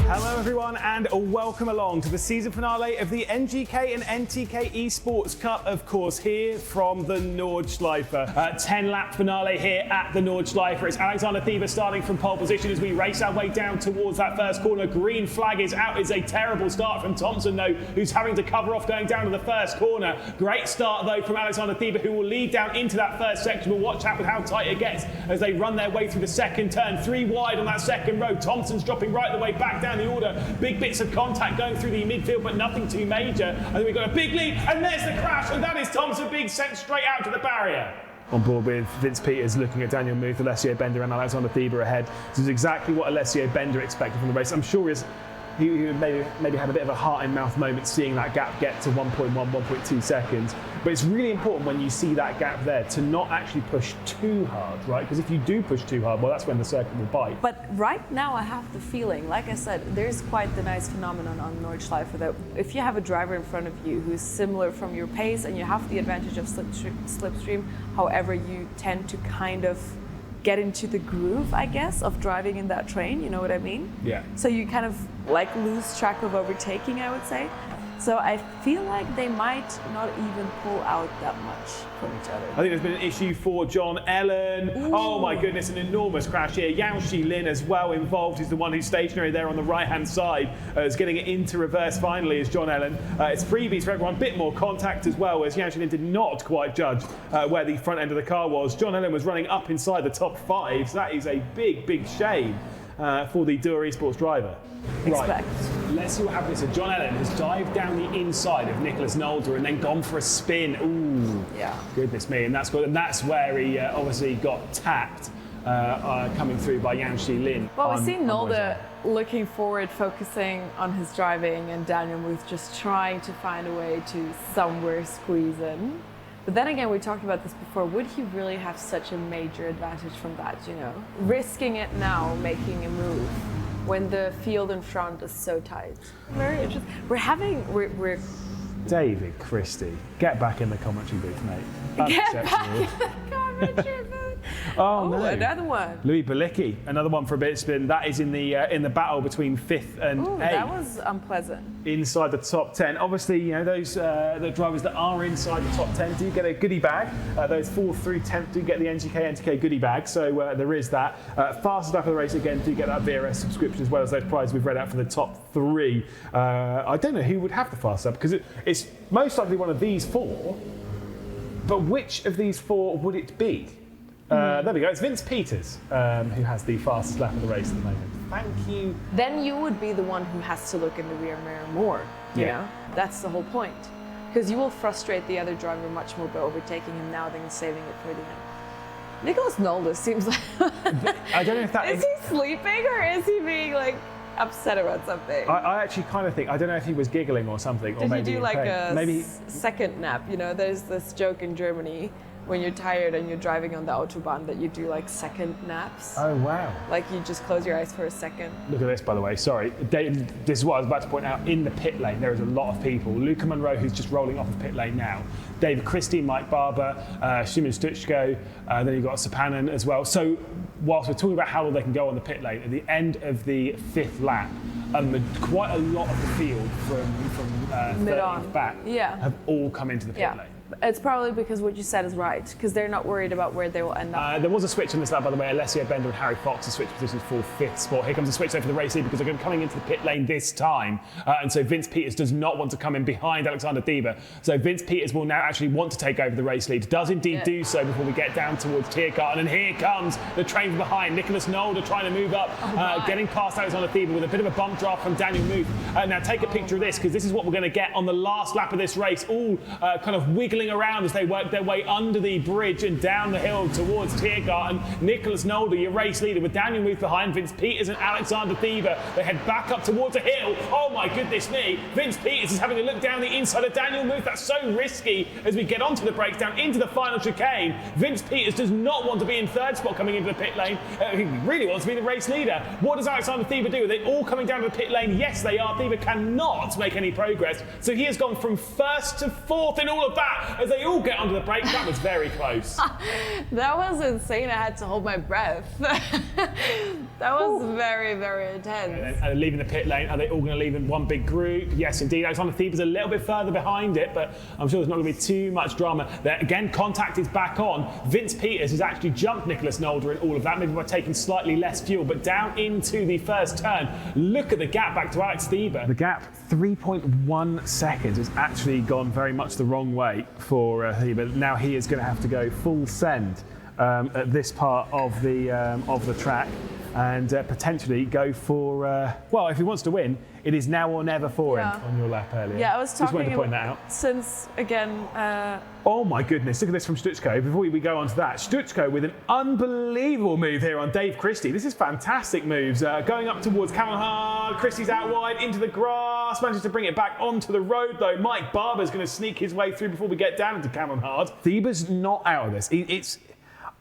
Hello everyone and welcome along to the season finale of the NGK and NTK Esports Cup, of course, here from the Nordschleife. 10-lap finale here at the Nordschleife. It's Alexander Thieber starting from pole position as we race our way down towards that first corner. Green flag is out. It's a terrible start from Thompson, though, who's having to cover off going down to the first corner. Great start, though, from Alexander Thieber, who will lead down into that first section. We'll watch out with how tight it gets as they run their way through the second turn. 3 wide on that second row. Thompson's dropping right the way back down the order. Big bits of contact going through the midfield, but nothing too major. I think we've got a big lead, and there's the crash, and that is Thompson being sent straight out to the barrier. On board with Vince Peters looking at Daniel Muth, Alessio Bender and Alexander Thieber ahead. This is exactly what Alessio Bender expected from the race. I'm sure he maybe had a bit of a heart-in-mouth moment seeing that gap get to 1.1, 1.2 seconds. But it's really important when you see that gap there to not actually push too hard, right? Because if you do push too hard, well, that's when the circuit will bite. But right now I have the feeling, like I said, there's quite the nice phenomenon on Nordschleife that if you have a driver in front of you who's similar from your pace and you have the advantage of slipstream, however, you tend to kind of get into the groove, I guess, of driving in that train, you know what I mean? Yeah. So you kind of like lose track of overtaking, I would say. So I feel like they might not even pull out that much from each other. I think there's been an issue for John Ellen. Ooh. Oh my goodness, an enormous crash here. Yao Shi Lin as well involved. He's the one who's stationary there on the right-hand side. Is getting it into reverse finally is John Ellen. It's freebies for everyone, a bit more contact as well, as Yao Shi Lin did not quite judge where the front end of the car was. John Ellen was running up inside the top 5, so that is a big, big shame for the Dura Esports driver. Right, let's see what happens. So John Ellen has dived down the inside of Nicholas Nolder and then gone for a spin. Ooh, yeah, goodness me, and that's good. And that's where he obviously got tapped coming through by Yao Shi Lin. Well, we've seen Nolder looking forward, focusing on his driving, and Daniel Muth just trying to find a way to somewhere squeeze in. But then again, we talked about this before, would he really have such a major advantage from that, you know? Risking it now, making a move, when the field in front is so tight. Very interesting. We're David Christie, get back in the commentary booth, mate. Get back in the commentary booth. Oh no! Another one. Louis Balicki, another one for a bit spin. That is in the battle between 5th and 8th. That was unpleasant. Inside the top 10. Obviously, you know, those the drivers that are inside the top 10 do get a goodie bag. Those 4th through 10th do get the NGK NTK goodie bag. So there is that. Fastest lap of the race again do get that VRS subscription as well as those prizes we've read out for the top 3. I don't know who would have the fastest lap because it's most likely one of these 4. But which of these 4 would it be? There we go. It's Vince Peters who has the fastest lap of the race at the moment. Thank you. Then you would be the one who has to look in the rear mirror more. You know, that's the whole point, because you will frustrate the other driver much more by overtaking him now than saving it for the end. Nicholas Nolder seems like I don't know if that is he sleeping or is he being like upset about something? I actually kind of think, I don't know if he was giggling or something. Did or maybe he do like maybe second nap? You know, there's this joke in Germany when you're tired and you're driving on the Autobahn that you do like second naps. Oh wow. Like you just close your eyes for a second. Look at this, by the way, sorry. This is what I was about to point out. In the pit lane, there is a lot of people. Luca Monroe, who's just rolling off the pit lane now. David Christie, Mike Barber, Szymon Stuczko, then you've got Sapanen as well. So whilst we're talking about how long they can go on the pit lane, at the end of the 5th lap, quite a lot of the field from 30th back have all come into the pit lane. It's probably because what you said is right, because they're not worried about where they will end up. There was a switch on this lap, by the way. Alessio Bender and Harry Fox have switched positions for 5th spot. Here comes a switch there for the race lead because they're coming into the pit lane this time. And so Vince Peters does not want to come in behind Alexander Thieber. So Vince Peters will now actually want to take over the race lead. Does indeed do so before we get down towards Tiergarten. And here comes the train from behind. Nicholas Nolder trying to move up, getting past Alexander Thieber with a bit of a bump draft from Daniel Muth. Now take a picture of this, because this is what we're going to get on the last lap of this race. All kind of wiggling around as they work their way under the bridge and down the hill towards Tiergarten. Nicholas Nolder, your race leader, with Daniel Muth behind, Vince Peters and Alexander Thieber. They head back up towards a hill. Oh my goodness me. Vince Peters is having a look down the inside of Daniel Muth. That's so risky as we get onto the brakes down into the final chicane. Vince Peters does not want to be in 3rd spot coming into the pit lane. He really wants to be the race leader. What does Alexander Thieber do? Are they all coming down to the pit lane? Yes, they are. Thieber cannot make any progress. So he has gone from 1st to 4th in all of that. as they all get under the brakes. That was very close. That was insane. I had to hold my breath. That was very, very intense. And leaving the pit lane, are they all going to leave in one big group? Yes, indeed. Alexander Thieber's a little bit further behind it, but I'm sure there's not going to be too much drama. There, again, contact is back on. Vince Peters has actually jumped Nicholas Nolder in all of that, maybe by taking slightly less fuel, but down into the first turn. Look at the gap back to Alex Thieber. The gap, 3.1 seconds, has actually gone very much the wrong way for Thieber. Now he is going to have to go full send at this part of the track, and potentially go for, well, if he wants to win, it is now or never for him on your lap earlier. Yeah, I was talking Just wanted to point that out. Since, again... Oh my goodness, look at this from Stutzko. Before we go on to that, Stutzko with an unbelievable move here on Dave Christie. This is fantastic moves. Going up towards Cameron Hard, Christie's out wide, into the grass, manages to bring it back onto the road though. Mike Barber's going to sneak his way through before we get down into Cameron Hard. Thieber's not out of this.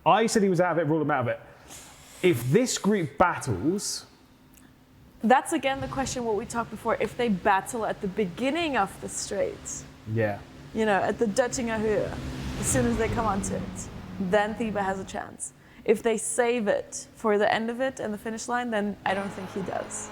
I said he was out of it, ruled him out of it. If this group battles... That's again the question what we talked before. If they battle at the beginning of the straight, yeah, you know, at the Duttinger Höhe, as soon as they come onto it, then Thieber has a chance. If they save it for the end of it and the finish line, then I don't think he does.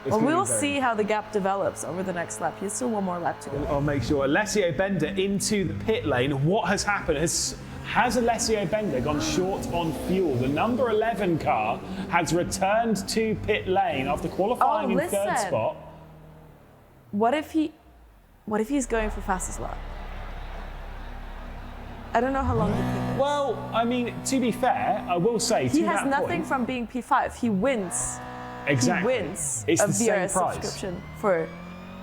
Well, we'll see how the gap develops over the next lap. He's still one more lap to go. I'll make sure. Alessio Bender into the pit lane. What has happened? Has Alessio Bender gone short on fuel? The number 11 car has returned to pit lane after qualifying in third spot. What if he's going for fastest lap? I don't know how long the pit is. Well, I mean, to be fair, I will say he has nothing from being P5. He wins. Exactly. He wins it's a the same VRS price. subscription for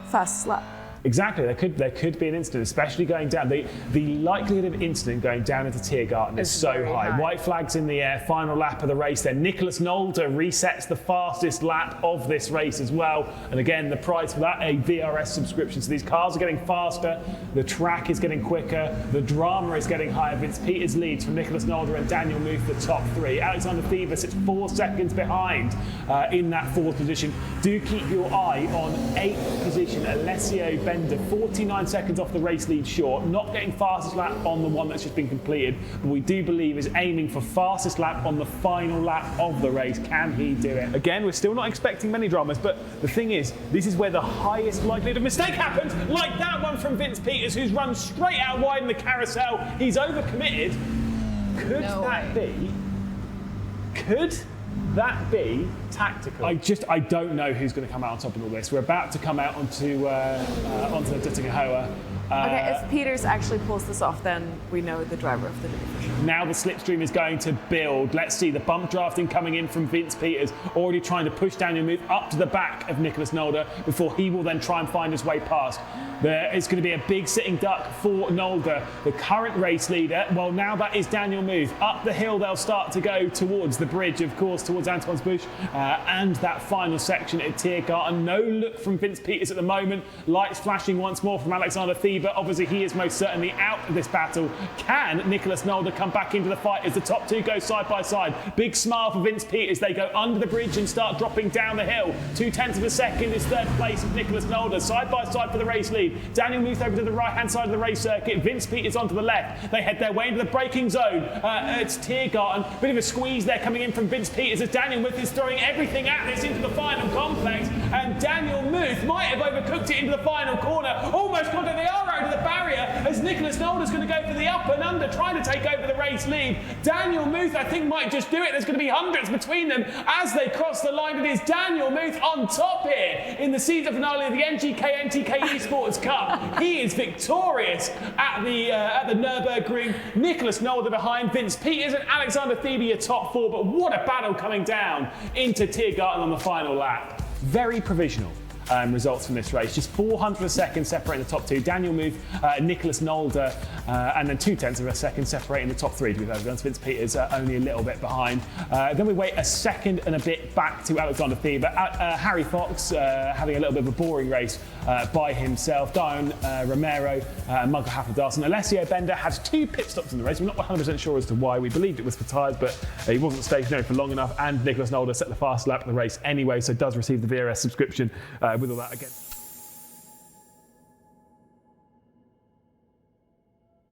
fastest lap. Exactly, there could be an incident, especially going down. The likelihood of incident going down into Tiergarten is so high. White flags in the air, final lap of the race then. Nicholas Nolder resets the fastest lap of this race as well. And again, the price for that, a VRS subscription. So these cars are getting faster, the track is getting quicker, the drama is getting higher. Vince Peters leads from Nicholas Nolder and Daniel Muth the top three. Alexander Thieber sits 4 seconds behind in that fourth position. Do keep your eye on 8th position, Alessio Bender. 49 seconds off the race lead short, not getting fastest lap on the one that's just been completed, but we do believe is aiming for fastest lap on the final lap of the race. Can he do it? Again, we're still not expecting many dramas, but the thing is, this is where the highest likelihood of mistake happens, like that one from Vince Peters, who's run straight out wide in the carousel. He's overcommitted. Could that be tactical? I don't know who's going to come out on top of all this. We're about to come out onto the Duttinger Höhe. Okay, if Peters actually pulls this off, then we know the driver of the day for sure. Now the slipstream is going to build. Let's see the bump drafting coming in from Vince Peters, already trying to push Daniel Muth up to the back of Nicholas Nolder before he will then try and find his way past. There is going to be a big sitting duck for Nolder, the current race leader. Well, now that is Daniel Muth. Up the hill they'll start to go towards the bridge, of course, towards Antonsbusch, and that final section at Tiergarten. No look from Vince Peters at the moment. Lights flashing once more from Alexander Thieber. Obviously, he is most certainly out of this battle. Can Nicholas Nolder come back into the fight as the top two go side by side? Big smile for Vince Peters. They go under the bridge and start dropping down the hill. 0.2 of a second is third place of Nicholas Nolder. Side by side for the race lead. Daniel Muth over to the right-hand side of the race circuit. Vince Peters onto the left. They head their way into the braking zone. It's Tiergarten. Bit of a squeeze there coming in from Vince Peters as Daniel Muth is throwing everything at this into the final complex. And Daniel Muth might have overcooked it into the final corner. Almost got to the arrow to the barrier as Nicholas Nolder's going to go for the up and under, trying to take over the race lead. Daniel Muth, I think, might just do it. There's going to be hundreds between them as they cross the line. It is Daniel Muth on top here in the season finale of the NGK NTK Esports Cup. He is victorious at the Nürburgring. Nicholas Nolder behind, Vince Peters and Alexander Thieber top four. But what a battle coming down into Tiergarten on the final lap. Very provisional. Results from this race. Just 400 of a second separating the top two. Daniel Muth, Nicholas Nolder, and then 0.2 of a second separating the top three. To be fair, Vince Peters only a little bit behind. Then we wait a second and a bit back to Alexander Thieber. Harry Fox having a little bit of a boring race by himself. Dion Romero and Michael Hafnadarsson. Alessio Bender has 2 pit stops in the race. We're not 100% sure as to why. We believed it was for tyres, but he wasn't stationary for long enough. And Nicholas Nolder set the fast lap of the race anyway, so does receive the VRS subscription with all that again.